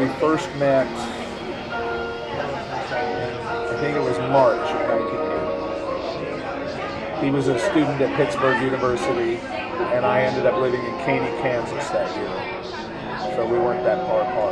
we first met, I think it was March of 1980. He was a student at Pittsburgh University, and I ended up living in Caney, Kansas that year. So we weren't that far apart.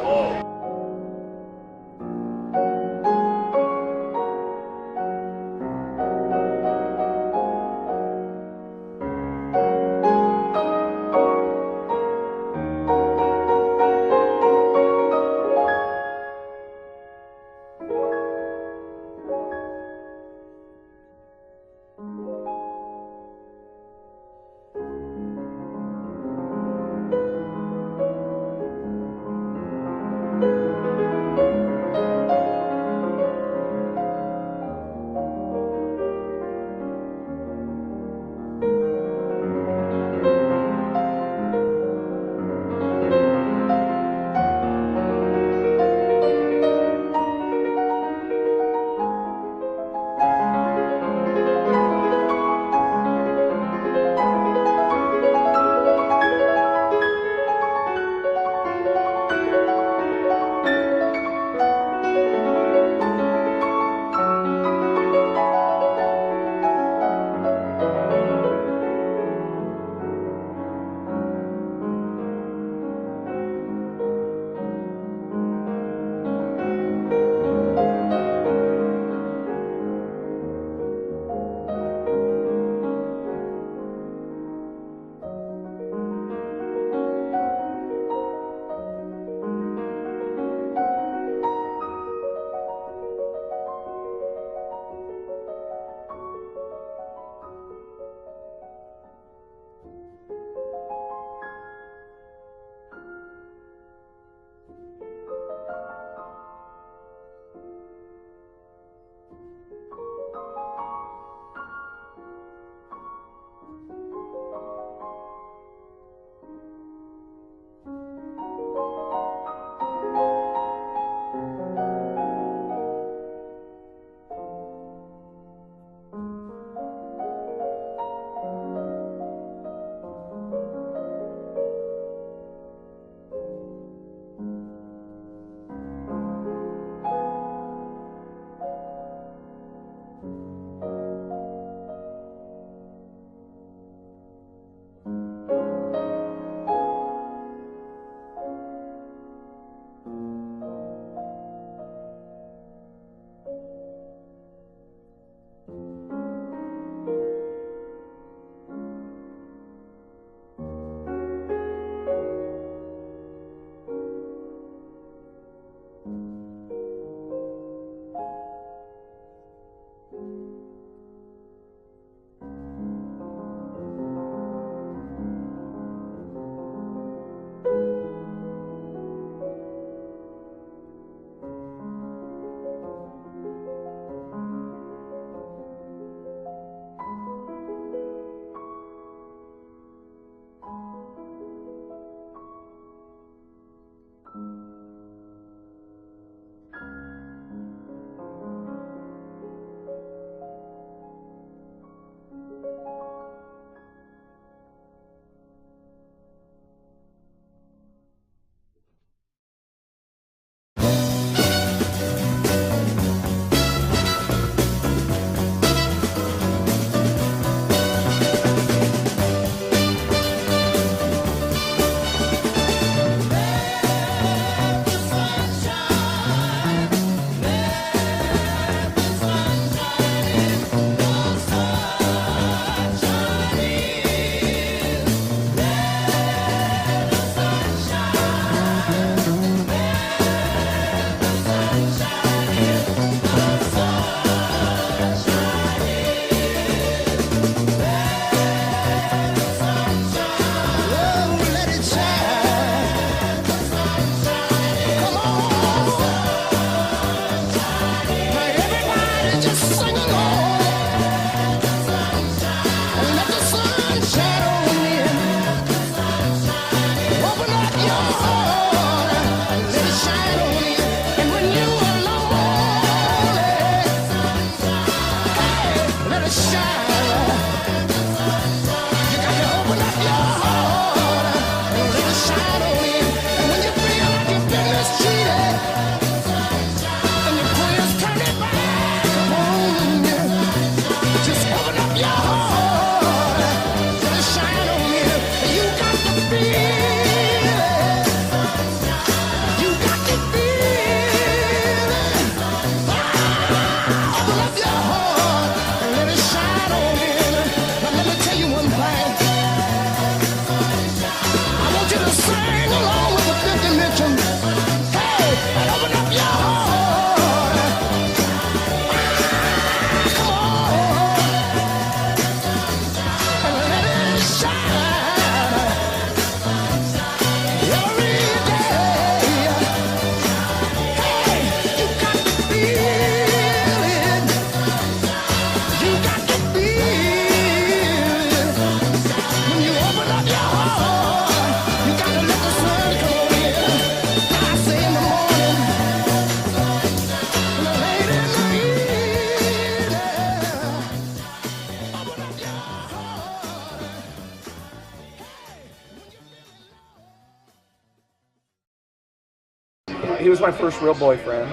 he was my first real boyfriend.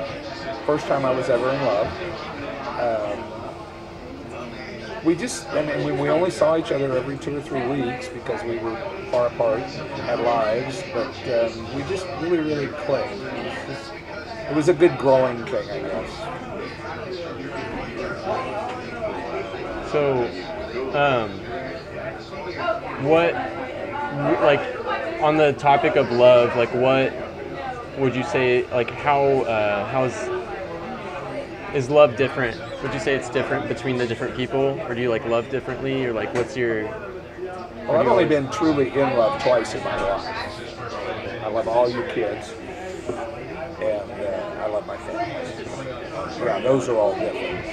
First time I was ever in love. We only saw each other every 2 or 3 weeks because we were far apart, had lives, but we just really, really clicked. It was a good growing thing, I guess. So, what, like, on the topic of love, like, what would you say, like, is love different? Would you say it's different between the different people, or do you like love differently, or like what's your? Well, I've only been truly in love twice in my life. I love all you kids, and I love my family. Yeah, those are all different.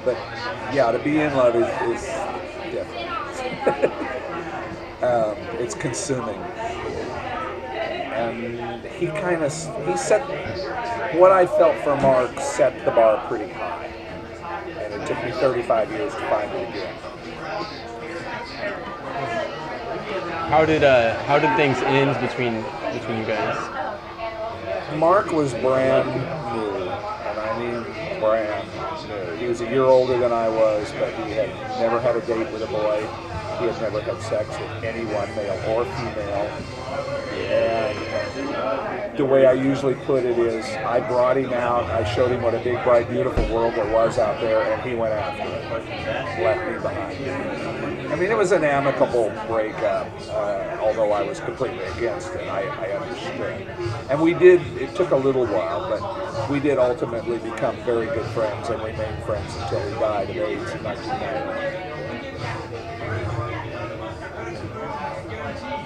But yeah, to be in love is different. It's consuming. And he set what I felt for Mark set the bar pretty high, and it took me 35 years to find it again. How did things end between you guys? Mark was brand new, and I mean brand new. He was a year older than I was, but he had never had a date with a boy. He had never had sex with anyone, male or female. And the way I usually put it is, I brought him out, I showed him what a big, bright, beautiful world there was out there, and he went after it, left me behind. I mean, it was an amicable breakup, although I was completely against it. I understood. And it took a little while, but we did ultimately become very good friends and remained friends until he died of AIDS in 1990.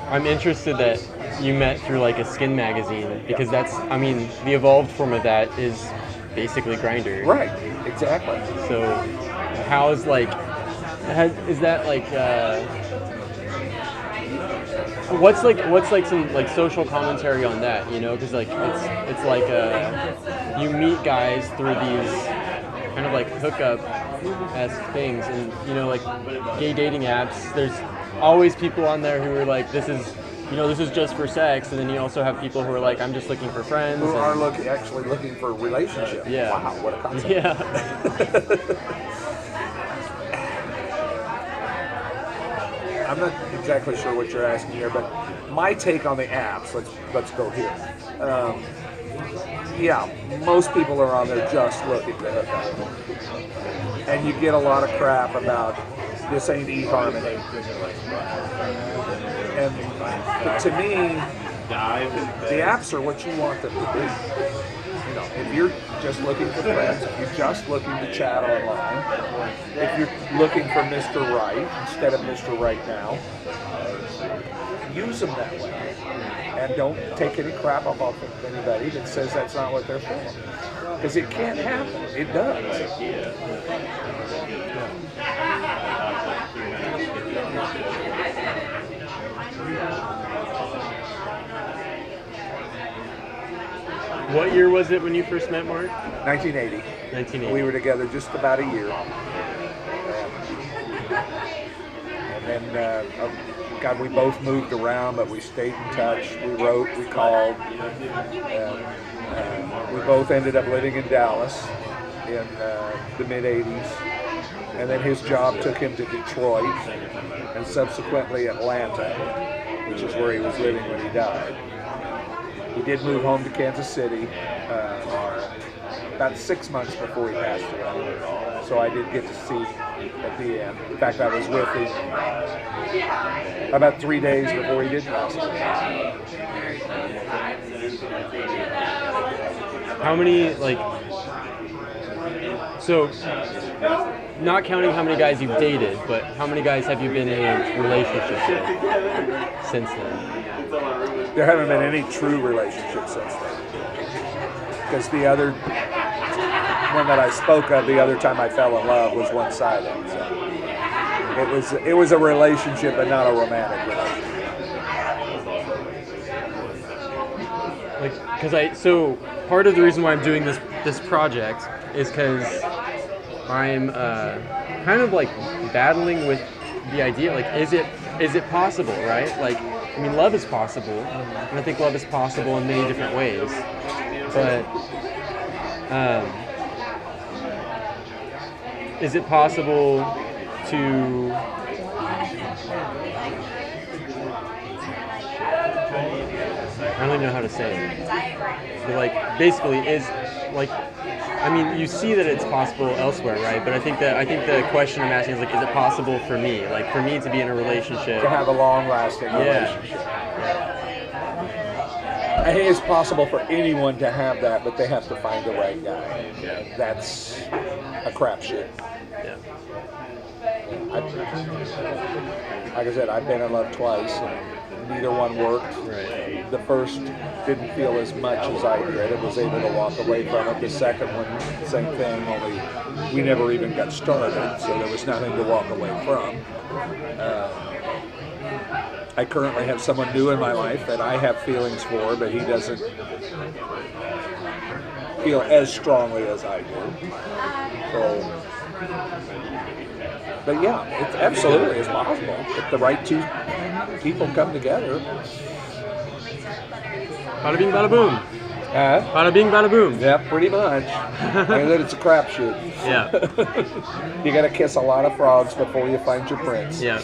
I'm interested that you met through like a skin magazine, because the evolved form of that is basically Grindr. Right, exactly. So how is is that like, what's some like social commentary on that, you know, because like it's like you meet guys through these kind of like hookup-esque things, and you know, like gay dating apps, there's always people on there who are like, this is just for sex, and then you also have people who are like, I'm just looking for friends. Who are actually looking for a relationship. Yeah. Wow, what a concept. Yeah. I'm not exactly sure what you're asking here, but my take on the apps, let's go here. Yeah, most people are on there just looking to hook up. And you get a lot of crap about this ain't eHarmony. But to me, the apps are what you want them to be. You know, if you're just looking for friends, if you're just looking to chat online, if you're looking for Mr. Right instead of Mr. Right Now, use them that way. And don't take any crap off of anybody that says that's not what they're for. Because it can't happen. It does. What year was it when you first met Mark? 1980. 1980. We were together just about a year. And then, God, we both moved around, but we stayed in touch. We wrote, we called. We both ended up living in Dallas in the mid-'80s. And then his job took him to Detroit and subsequently Atlanta, which is where he was living when he died. We did move home to Kansas City about 6 months before he passed away. So I did get to see at the end. In fact, I was with him about 3 days before he did pass away. How many, so not counting how many guys you've dated, but how many guys have you been in a relationship with since then? There haven't been any true relationships since then. Because the other one that I spoke of, the other time I fell in love, was one-sided. So it was a relationship, but not a romantic relationship. So part of the reason why I'm doing this project is because I'm kind of like battling with the idea, like, is it possible, right? Like, I mean, love is possible, and I think love is possible in many different ways. But is it possible to I don't even know how to say it. But like, basically, I mean, you see that it's possible elsewhere, right? But I think the question I'm asking is like, is it possible for me? Like, for me to be in a relationship, To have a long-lasting relationship. I think it's possible for anyone to have that, but they have to find the right guy. That's a crapshoot. Yeah. Like I said, I've been in love twice, and neither one worked. Right. The first didn't feel as much as I did. I was able to walk away from it. The second one, same thing, only we never even got started, so there was nothing to walk away from. I currently have someone new in my life that I have feelings for, but he doesn't feel as strongly as I do. So, but yeah, it's absolutely it's possible if the right two people come together. Bada bing, bada boom. Bada bing, bada boom. Yeah, pretty much. And then it's a crapshoot. Yeah. You got to kiss a lot of frogs before you find your prince. Yeah.